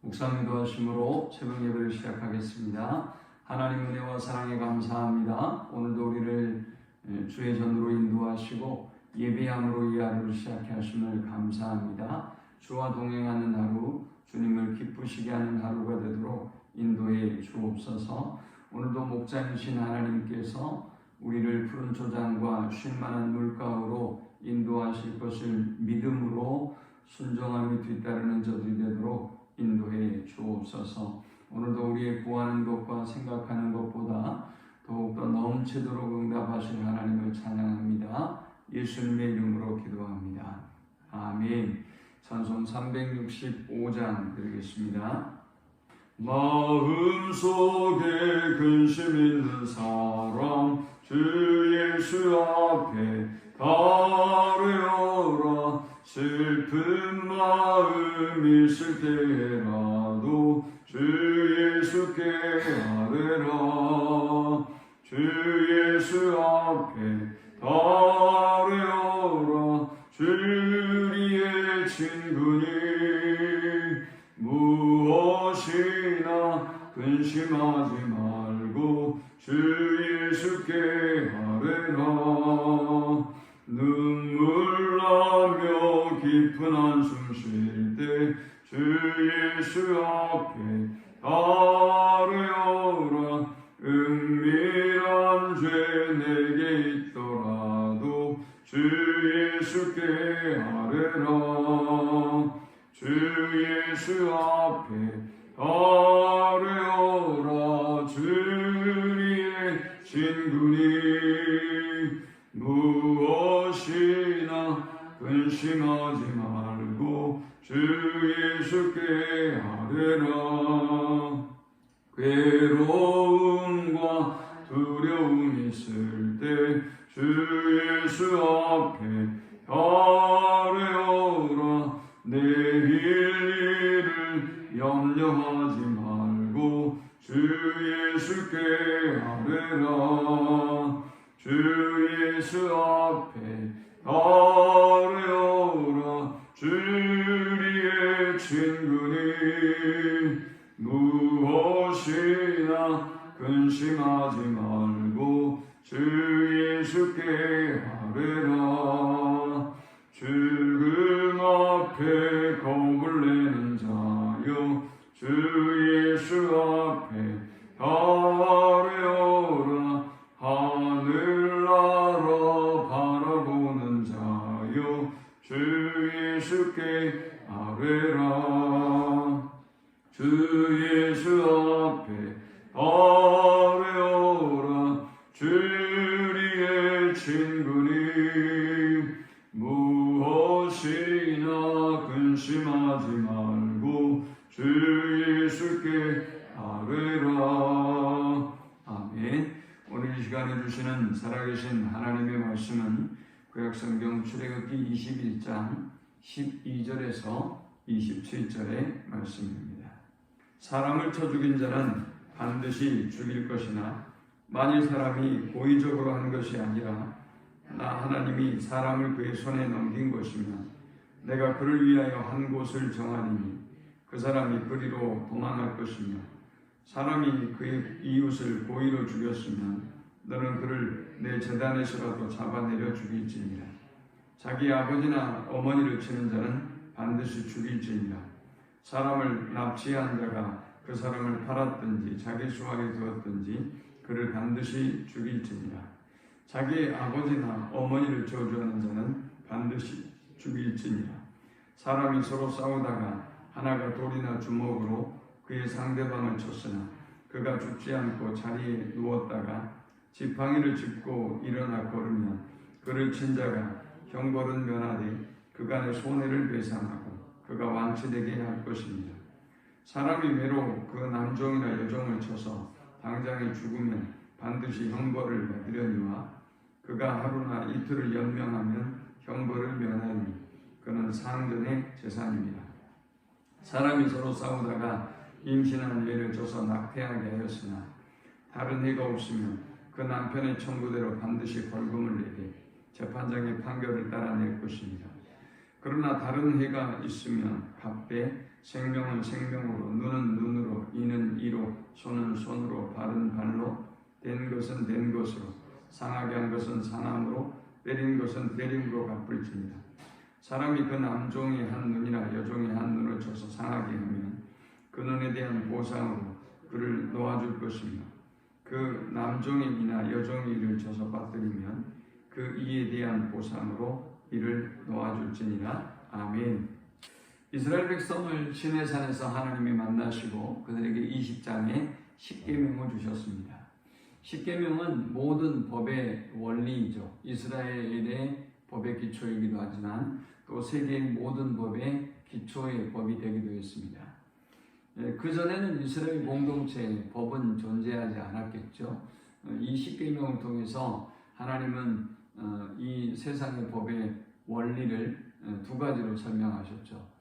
목사님 도와주심으로 새벽 예배를 시작하겠습니다. 하나님 은혜와 사랑에 감사합니다. 오늘도 우리를 주의 전으로 인도하시고 예배함으로 이 하루를 시작해 하심을 감사합니다. 주와 동행하는 하루, 주님을 기쁘시게 하는 하루가 되도록 인도해 주옵소서. 오늘도 목자이신 하나님께서 우리를 푸른 초장과 쉴만한 물가로 인도하실 것을 믿음으로 순종하며 뒤따르는 저들이 되도록 인도해 주옵소서. 오늘도 우리의 구하는 것과 생각하는 것보다 더욱더 넘치도록 응답하실 하나님을 찬양합니다. 예수님의 이름으로 기도합니다. 아멘. 찬송 365장 드리겠습니다. 마음속에 근심 있는 사람 주 예수 앞에 달려라. 슬픈 마음 있을 때라도 주 예수께 아뢰라. 주 예수 앞에 달려라. 주리의 친구니 무엇이나 근심하지 말고 주 예수께 아뢰라. 눈물 나며 깊은 한숨 쉴 때 주 예수 앞에 달려라. 은밀한 죄 내게 있더라도 주 예수께 아뢰라. 주 예수 앞에 달려라. 주리의 친구니 무엇이나 근심하지 말고 주 예수께 아뢰라. 괴로움과 두려움 있을 때 주 예수 앞에 달려라. 내일 일을 염려하지 말고 주 예수께 아뢰라. 주 예수 앞에 달려라. 주리의 친구니 무엇이나 근심하지 말고 주 예수께 아뢰라. 죽음 앞에 겁을 내는 자여 주 예수 앞에 달려라. 하늘나라 바라보는 자여 주 예수께 아뢰라. 주 예수 앞에 달려라. 주리의 친구니 무엇이나 근심하지 말고 주 예수께 아뢰라. 아멘. 오늘 이 시간에 주시는 살아계신 하나님의 말씀은 구약성경 출애굽기 21장 12절에서 27절의 말씀입니다. 사람을 쳐 죽인 자는 반드시 죽일 것이나 만일 사람이 고의적으로 한 것이 아니라 나 하나님이 사람을 그의 손에 넘긴 것이면 내가 그를 위하여 한 곳을 정하리니 그 사람이 그리로 도망할 것이며 사람이 그의 이웃을 고의로 죽였으면 너는 그를 내 제단에서라도 잡아내려 죽일지니라. 자기 아버지나 어머니를 치는 자는 반드시 죽일지니라. 사람을 납치한 자가 그 사람을 팔았든지 자기 수하에 두었든지 그를 반드시 죽일지니라. 자기 아버지나 어머니를 저주하는 자는 반드시 죽일지니라. 사람이 서로 싸우다가 하나가 돌이나 주먹으로 그의 상대방을 쳤으나 그가 죽지 않고 자리에 누웠다가 지팡이를 짚고 일어나 걸으면 그를 친 자가 형벌은 면하되 그간의 손해를 배상하고 그가 완치되게 할 것입니다. 사람이 매로 그 남종이나 여종을 쳐서 당장에 죽으면 반드시 형벌을 받으려니와 그가 하루나 이틀을 연명하면 형벌을 면하니 그는 상전의 재산입니다. 사람이 서로 싸우다가 임신한 여인을 쳐서 낙태하게 하였으나 다른 해가 없으면 그 남편의 청구대로 반드시 벌금을 내게 재판장의 판결을 따라낼 것입니다. 그러나 다른 해가 있으면 갑되 생명은 생명으로, 눈은 눈으로, 이는 이로, 손은 손으로, 발은 발로, 된 것은 된 것으로, 상하게 한 것은 상함으로, 때린 것은 때림으로 갚을지니라. 사람이 그 남종의 한 눈이나 여종의 한 눈을 쳐서 상하게 하면 그 눈에 대한 보상으로 그를 놓아줄 것이며, 그 남종의 이나 여종의 이를 쳐서 빠뜨리면 그 이에 대한 보상으로 이를 놓아줄지니라. 아멘. 이스라엘 백성을 시내산에서 하나님이 만나시고 그들에게 20장의 십계명을 주셨습니다. 십계명은 모든 법의 원리이죠. 이스라엘의 법의 기초이기도 하지만 또 세계의 모든 법의 기초의 법이 되기도 했습니다. 그전에는 이스라엘 공동체에 법은 존재하지 않았겠죠. 이 십계명을 통해서 하나님은 이 세상의 법의 원리를 두 가지로 설명하셨죠.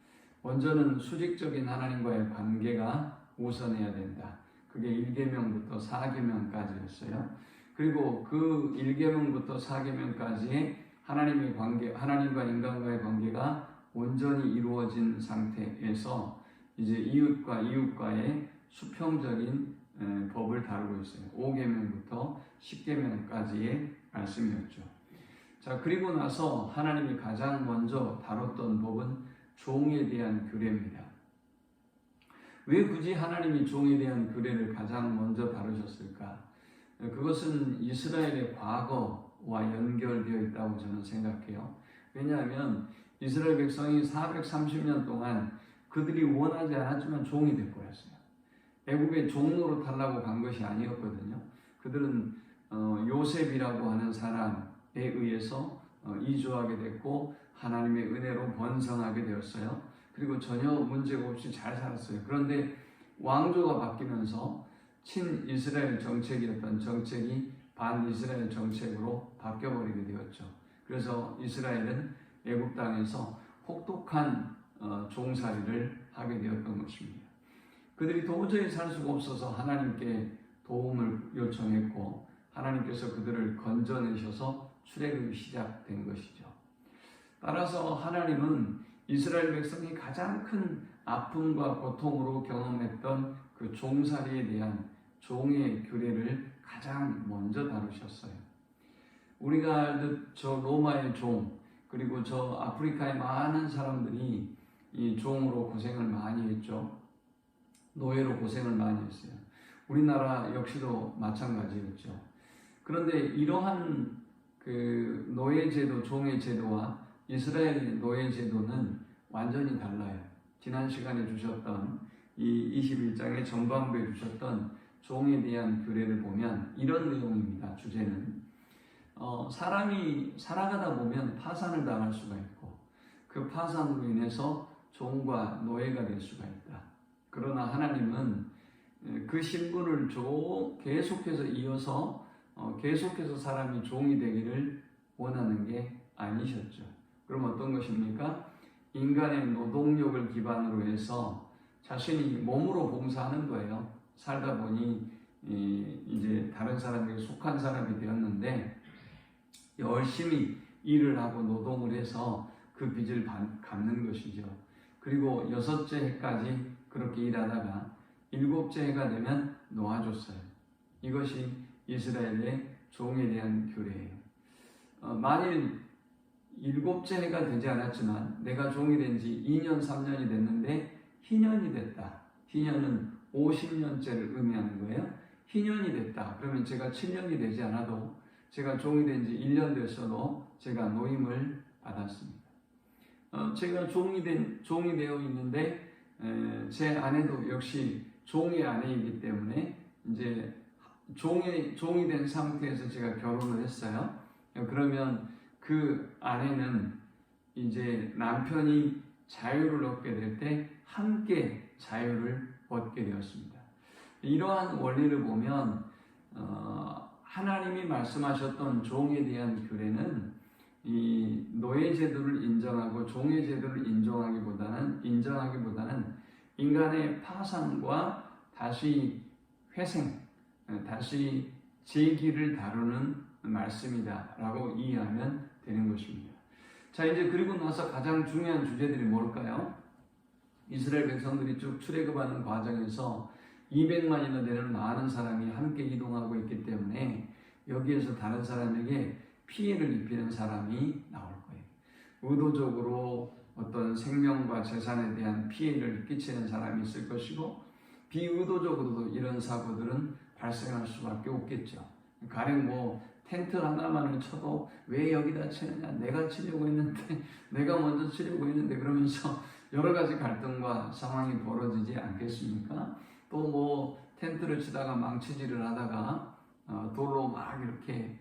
먼저는 수직적인 하나님과의 관계가 우선해야 된다. 그게 1계명부터 4계명까지였어요. 그리고 그 1계명부터 4계명까지의 하나님의 관계, 하나님과 인간과의 관계가 온전히 이루어진 상태에서 이제 이웃과 이웃과의 수평적인 법을 다루고 있어요. 5계명부터 10계명까지의 말씀이었죠. 자, 그리고 나서 하나님이 가장 먼저 다뤘던 법은 종에 대한 규례입니다. 왜 굳이 하나님이 종에 대한 규례를 가장 먼저 다루셨을까? 그것은 이스라엘의 과거와 연결되어 있다고 저는 생각해요. 왜냐하면 이스라엘 백성이 430년 동안 그들이 원하지 않았지만 종이 될 거였어요. 애굽의 종로로 타려고 간 것이 아니었거든요. 그들은 요셉이라고 하는 사람에 의해서 이주하게 됐고 하나님의 은혜로 번성하게 되었어요. 그리고 전혀 문제가 없이 잘 살았어요. 그런데 왕조가 바뀌면서 친이스라엘 정책이었던 정책이 반이스라엘 정책으로 바뀌어버리게 되었죠. 그래서 이스라엘은 애굽 땅에서 혹독한 종살이를 하게 되었던 것입니다. 그들이 도저히 살 수가 없어서 하나님께 도움을 요청했고 하나님께서 그들을 건져내셔서 출애굽이 시작된 것이죠. 따라서 하나님은 이스라엘 백성이 가장 큰 아픔과 고통으로 경험했던 그 종살이에 대한 종의 규례를 가장 먼저 다루셨어요. 우리가 알듯 저 로마의 종, 그리고 저 아프리카의 많은 사람들이 이 종으로 고생을 많이 했죠. 노예로 고생을 많이 했어요. 우리나라 역시도 마찬가지였죠. 그런데 이러한 그 노예 제도, 종의 제도와 이스라엘의 노예 제도는 완전히 달라요. 지난 시간에 주셨던 이 21장의 전반부에 주셨던 종에 대한 규례를 보면 이런 내용입니다. 주제는 사람이 살아가다 보면 파산을 당할 수가 있고 그 파산으로 인해서 종과 노예가 될 수가 있다. 그러나 하나님은 그 신분을 계속해서 이어서 계속해서 사람이 종이 되기를 원하는 게 아니셨죠. 그럼 어떤 것입니까? 인간의 노동력을 기반으로 해서 자신이 몸으로 봉사하는 거예요. 살다 보니 이제 다른 사람에게 속한 사람이 되었는데 열심히 일을 하고 노동을 해서 그 빚을 갚는 것이죠. 그리고 6째 해까지 그렇게 일하다가 7째 해가 되면 놓아줬어요. 이것이 이스라엘의 종에 대한 규례예요. 만일 7째 해가 되지 않았지만 내가 종이 된 지 2년, 3년이 됐는데 희년이 됐다. 희년은 50년째를 의미하는 거예요. 희년이 됐다. 그러면 제가 7년이 되지 않아도 제가 종이 된 지 1년 됐어도 제가 노임을 받았습니다. 제가 종이 되어 있는데 제 아내도 역시 종의 아내이기 때문에 이제 종이 된 상태에서 제가 결혼을 했어요. 그러면 그 아내는 이제 남편이 자유를 얻게 될 때 함께 자유를 얻게 되었습니다. 이러한 원리를 보면 하나님이 말씀하셨던 종에 대한 규례는 이 노예 제도를 인정하고 종의 제도를 인정하기보다는 인간의 파산과 다시 회생, 다시 재기를 다루는 말씀이다라고 이해하면 되는 것입니다. 자, 이제 그리고 나서 가장 중요한 주제들이 뭘까요? 이스라엘 백성들이 쭉 출애굽하는 과정에서 200만이나 되는 많은 사람이 함께 이동하고 있기 때문에 여기에서 다른 사람에게 피해를 입히는 사람이 나올 거예요. 의도적으로 어떤 생명과 재산에 대한 피해를 끼치는 사람이 있을 것이고, 비의도적으로도 이런 사고들은 발생할 수밖에 없겠죠. 가령 텐트 하나만을 쳐도 왜 여기다 치느냐, 내가 치려고 했는데 내가 먼저 치려고 했는데, 그러면서 여러 가지 갈등과 상황이 벌어지지 않겠습니까? 또 텐트를 치다가 망치질을 하다가 돌로 막 이렇게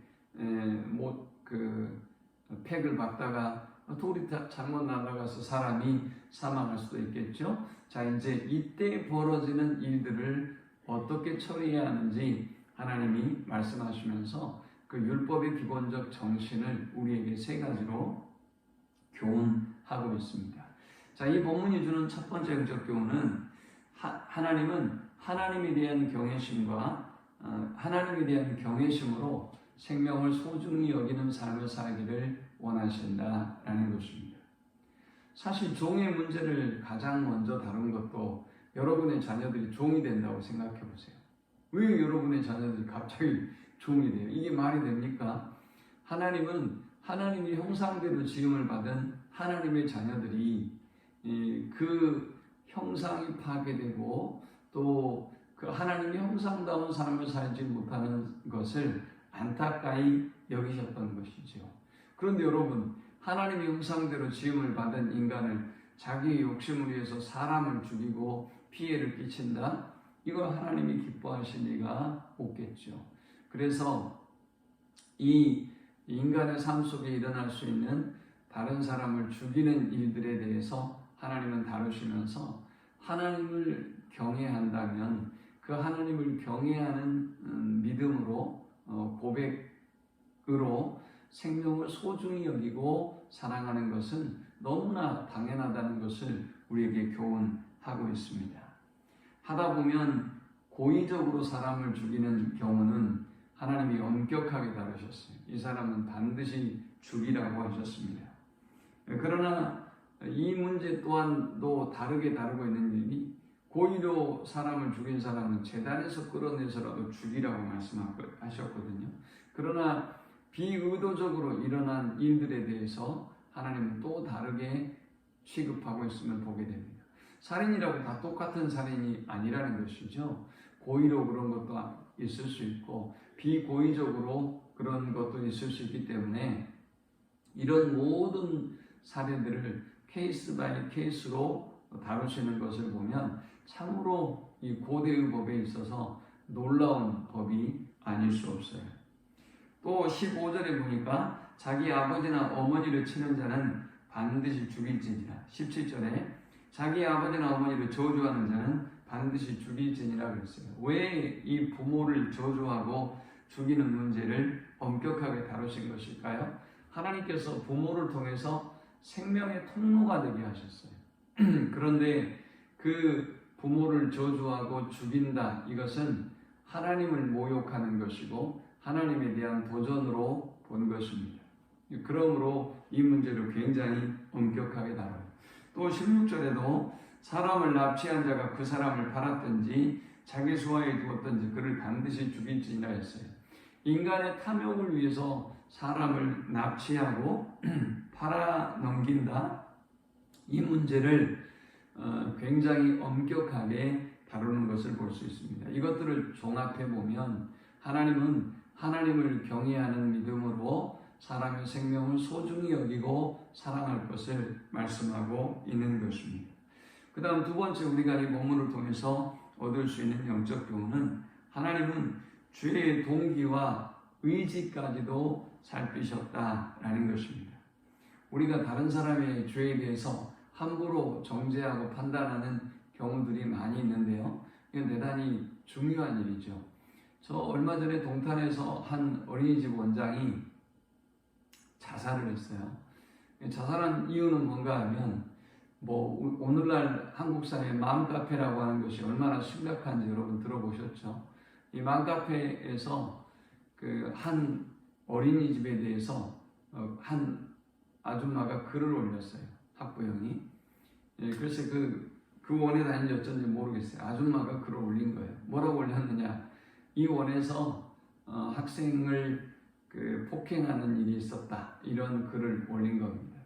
팩을 박다가 돌이 잘못 날아가서 사람이 사망할 수도 있겠죠. 자, 이제 이때 벌어지는 일들을 어떻게 처리해야 하는지 하나님이 말씀하시면서 그 율법의 기본적 정신을 우리에게 세 가지로 교훈하고 있습니다. 자, 이 본문이 주는 첫 번째 영적 교훈은 하나님은 하나님에 대한 경외심과 하나님에 대한 경외심으로 생명을 소중히 여기는 삶을 살기를 원하신다라는 것입니다. 사실 종의 문제를 가장 먼저 다룬 것도 여러분의 자녀들이 종이 된다고 생각해 보세요. 왜 여러분의 자녀들이 갑자기 종이 돼요? 이게 말이 됩니까? 하나님은 하나님의 형상대로 지음을 받은 하나님의 자녀들이 그 형상이 파괴되고 또 그 하나님의 형상다운 삶을 살지 못하는 것을 안타까이 여기셨던 것이죠. 그런데 여러분, 하나님의 형상대로 지음을 받은 인간을 자기의 욕심을 위해서 사람을 죽이고 피해를 끼친다? 이걸 하나님이 기뻐하실 리가 없겠죠. 그래서 이 인간의 삶 속에 일어날 수 있는 다른 사람을 죽이는 일들에 대해서 하나님은 다루시면서 하나님을 경외한다면 그 하나님을 경외하는 믿음으로 고백으로 생명을 소중히 여기고 사랑하는 것은 너무나 당연하다는 것을 우리에게 교훈하고 있습니다. 하다 보면 고의적으로 사람을 죽이는 경우는 하나님이 엄격하게 다루셨어요. 이 사람은 반드시 죽이라고 하셨습니다. 그러나 이 문제 또한도 다르게 다루고 있는 일이, 고의로 사람을 죽인 사람은 제단에서 끌어내서라도 죽이라고 말씀하셨거든요. 그러나 비의도적으로 일어난 일들에 대해서 하나님은 또 다르게 취급하고 있음을 보게 됩니다. 살인이라고 다 똑같은 살인이 아니라는 것이죠. 고의로 그런 것도 있을 수 있고 비고의적으로 그런 것도 있을 수 있기 때문에 이런 모든 사례들을 케이스 바이 케이스로 다루시는 것을 보면 참으로 이 고대의 법에 있어서 놀라운 법이 아닐 수 없어요. 또 15절에 보니까 자기 아버지나 어머니를 치는 자는 반드시 죽일지니라. 17절에 자기 아버지나 어머니를 저주하는 자는 반드시 죽일지니라 그랬어요. 왜 이 부모를 저주하고 죽이는 문제를 엄격하게 다루신 것일까요? 하나님께서 부모를 통해서 생명의 통로가 되게 하셨어요. 그런데 그 부모를 저주하고 죽인다, 이것은 하나님을 모욕하는 것이고 하나님에 대한 도전으로 본 것입니다. 그러므로 이 문제를 굉장히 엄격하게 다뤄요. 또 16절에도 사람을 납치한 자가 그 사람을 팔았든지 자기 수하에 두었든지 그를 반드시 죽일지니라 했어요. 인간의 탐욕을 위해서 사람을 납치하고 팔아 넘긴다, 이 문제를 굉장히 엄격하게 다루는 것을 볼 수 있습니다. 이것들을 종합해 보면 하나님은 하나님을 경외하는 믿음으로 사람의 생명을 소중히 여기고 사랑할 것을 말씀하고 있는 것입니다. 그 다음 두 번째, 우리가 이 본문을 통해서 얻을 수 있는 영적 교훈은 하나님은 죄의 동기와 의지까지도 살피셨다라는 것입니다. 우리가 다른 사람의 죄에 대해서 함부로 정죄하고 판단하는 경우들이 많이 있는데요. 이건 대단히 중요한 일이죠. 저 얼마 전에 동탄에서 한 어린이집 원장이 자살을 했어요. 자살한 이유는 뭔가 하면 오늘날 한국 사회의 맘카페라고 하는 것이 얼마나 심각한지 여러분 들어보셨죠? 이 맘카페에서 그 한 어린이집에 대해서 한 아줌마가 글을 올렸어요. 학부형이. 예, 그래서 그 원에 다닌지 어쩐지 모르겠어요. 아줌마가 글을 올린 거예요. 뭐라고 올렸느냐? 이 원에서 학생을 폭행하는 일이 있었다. 이런 글을 올린 겁니다.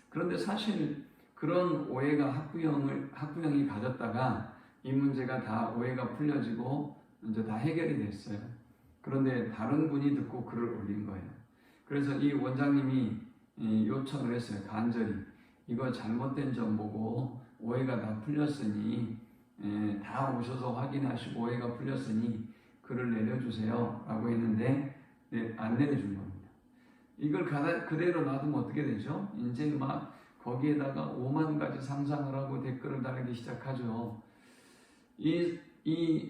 그런데 사실 그런 오해가 학부형이 가졌다가 이 문제가 다 오해가 풀려지고 이제 다 해결이 됐어요. 그런데 다른 분이 듣고 글을 올린 거예요. 그래서 이 원장님이 요청을 했어요. 간절히 이거 잘못된 정보고 오해가 다 풀렸으니 다 오셔서 확인하시고 오해가 풀렸으니 글을 내려주세요 라고 했는데 안 내려준 겁니다. 이걸 그대로 놔두면 어떻게 되죠? 이제 막 거기에다가 5만 가지 상상을 하고 댓글을 달기 시작하죠. 이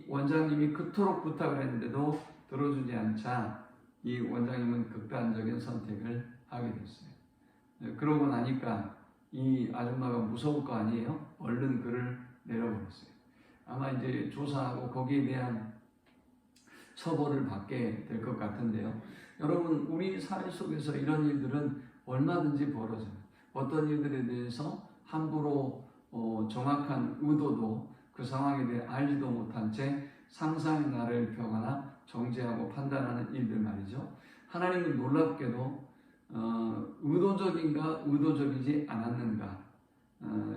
원장님이 그토록 부탁을 했는데도 들어주지 않자 이 원장님은 극단적인 선택을 하게 됐어요. 그러고 나니까 이 아줌마가 무서울 거 아니에요? 얼른 글을 내려버렸어요. 아마 이제 조사하고 거기에 대한 처벌을 받게 될 것 같은데요. 여러분, 우리 사회 속에서 이런 일들은 얼마든지 벌어져요. 어떤 일들에 대해서 함부로 정확한 의도도 그 상황에 대해 알지도 못한 채 상상의 나를 펴거나 정죄하고 판단하는 일들 말이죠. 하나님은 놀랍게도 의도적인가 의도적이지 않았는가,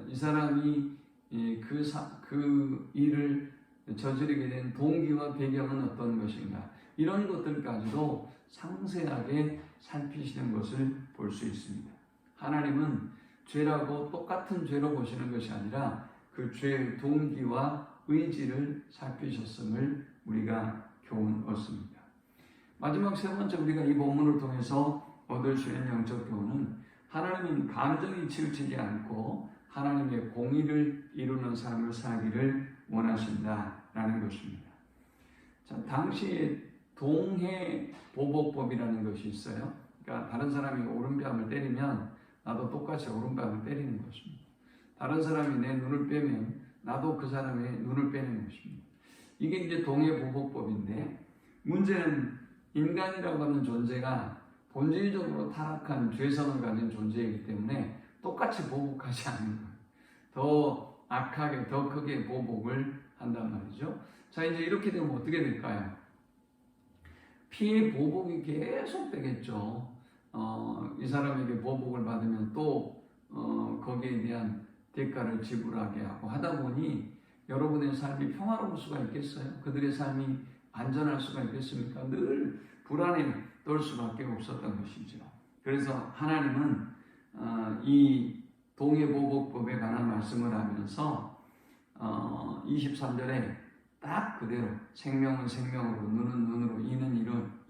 이 사람이 그 일을 저지르게 된 동기와 배경은 어떤 것인가, 이런 것들까지도 상세하게 살피시는 것을 볼 수 있습니다. 하나님은 죄라고 똑같은 죄로 보시는 것이 아니라 그 죄의 동기와 의지를 살피셨음을 우리가 교훈 얻습니다. 마지막 세 번째, 우리가 이 본문을 통해서 얻을 수 있는 영적 교훈은 하나님은 감정이 치우치지 않고 하나님의 공의를 이루는 삶을 살기를 원하신다라는 것입니다. 자, 당시에 동해보복법이라는 것이 있어요. 그러니까 다른 사람이 오른뺨을 때리면 나도 똑같이 오른뺨을 때리는 것입니다. 다른 사람이 내 눈을 빼면 나도 그 사람의 눈을 빼는 것입니다. 이게 이제 동해보복법인데, 문제는 인간이라고 하는 존재가 본질적으로 타락한 죄성을 가진 존재이기 때문에 똑같이 보복하지 않는 거예요. 더 악하게, 더 크게 보복을 한단 말이죠. 자, 이제 이렇게 되면 어떻게 될까요? 피해 보복이 계속 되겠죠. 이 사람에게 보복을 받으면 또 거기에 대한 대가를 지불하게 하고 하다 보니 여러분의 삶이 평화로울 수가 있겠어요? 그들의 삶이 안전할 수가 있겠습니까? 늘 불안에 떨 수밖에 없었던 것이죠. 그래서 하나님은 이 동해보복법에 관한 말씀을 하면서 23절에 딱 그대로 생명은 생명으로, 눈은 눈으로, 이는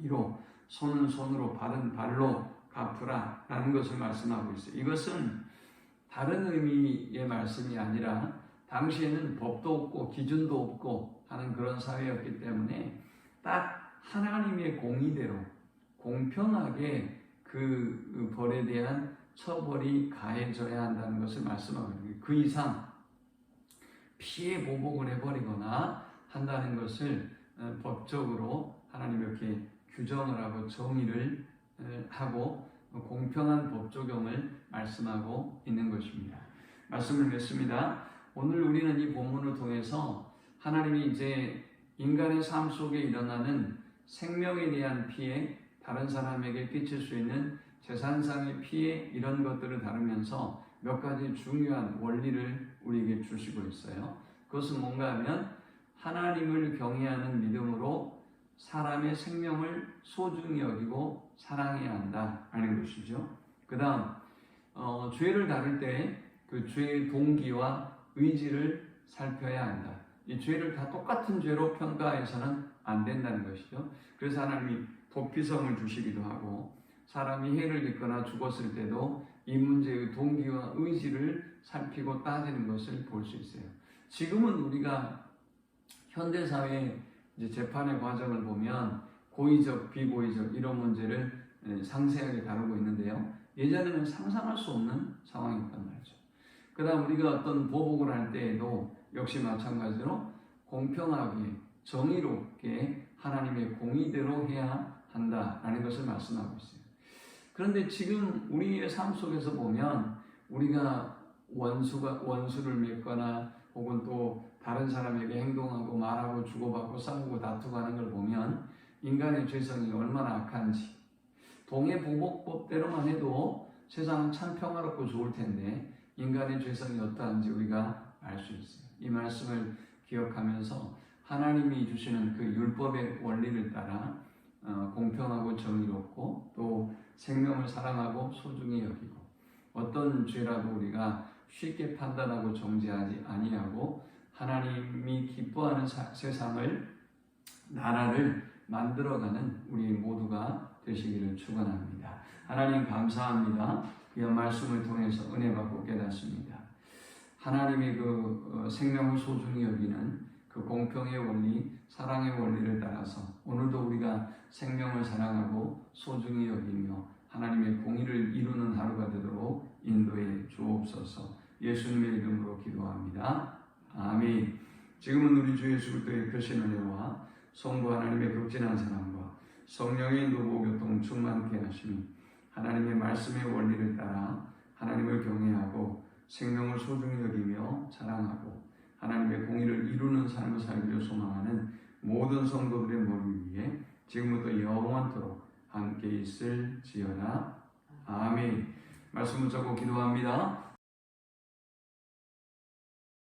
이로, 손은 손으로, 발은 발로 갚으라 라는 것을 말씀하고 있어요. 이것은 다른 의미의 말씀이 아니라 당시에는 법도 없고 기준도 없고 하는 그런 사회였기 때문에 딱 하나님의 공의대로 공평하게 그 벌에 대한 처벌이 가해져야 한다는 것을 말씀하고 있는 거예요. 그 이상 피해 보복을 해버리거나 한다는 것을 법적으로 하나님 이렇게 규정을 하고 정의를 하고 공평한 법 적용을 말씀하고 있는 것입니다. 말씀을 맺습니다. 오늘 우리는 이 본문을 통해서 하나님이 이제 인간의 삶 속에 일어나는 생명에 대한 피해, 다른 사람에게 끼칠 수 있는 재산상의 피해, 이런 것들을 다루면서 몇 가지 중요한 원리를 우리에게 주시고 있어요. 그것은 뭔가 하면 하나님을 경외하는 믿음으로 사람의 생명을 소중히 여기고 사랑해야 한다는 것이죠. 그 다음 죄를 다룰 때 그 죄의 동기와 의지를 살펴야 한다. 이 죄를 다 똑같은 죄로 평가해서는 안 된다는 것이죠. 그래서 하나님이 도피성을 주시기도 하고, 사람이 해를 입거나 죽었을 때도 이 문제의 동기와 의지를 살피고 따지는 것을 볼 수 있어요. 지금은 우리가 현대사회 이제 재판의 과정을 보면 고의적, 비고의적 이런 문제를 상세하게 다루고 있는데요. 예전에는 상상할 수 없는 상황이었단 말이죠. 그 다음 우리가 어떤 보복을 할 때에도 역시 마찬가지로 공평하게, 정의롭게 하나님의 공의대로 해야 한다라는 것을 말씀하고 있어요. 그런데 지금 우리의 삶 속에서 보면 우리가 원수를 맺거나 혹은 또 다른 사람에게 행동하고 말하고 주고받고 싸우고 다투고 하는 걸 보면 인간의 죄성이 얼마나 악한지, 동해보복법대로만 해도 세상은 참 평화롭고 좋을 텐데 인간의 죄성이 어떠한지 우리가 알 수 있어요. 이 말씀을 기억하면서 하나님이 주시는 그 율법의 원리를 따라 공평하고 정의롭고 또 생명을 사랑하고 소중히 여기고 어떤 죄라도 우리가 쉽게 판단하고 정죄하지 아니하고 하나님이 기뻐하는 세상을, 나라를 만들어가는 우리 모두가 되시기를 축원합니다. 하나님 감사합니다. 귀한 말씀을 통해서 은혜 받고 깨닫습니다. 하나님이 그 생명을 소중히 여기는 그 공평의 원리, 사랑의 원리를 따라서 오늘도 우리가 생명을 사랑하고 소중히 여기며 하나님의 공의를 이루는 하루가 되도록 인도해 주옵소서. 예수님의 이름으로 기도합니다. 아멘. 지금은 우리 주 예수 그리스도의 크신 은혜와 성부 하나님의 극진한 사랑과 성령의 인도보 교통 충만케 하시니 하나님의 말씀의 원리를 따라 하나님을 경외하고 생명을 소중히 여기며 사랑하고 하나님의 공의를 이루는 삶을 살기를 소망하는 모든 성도들의 머리 위에 지금부터 영원토록 함께 있을지어다. 아멘. 말씀 붙잡고 기도합니다.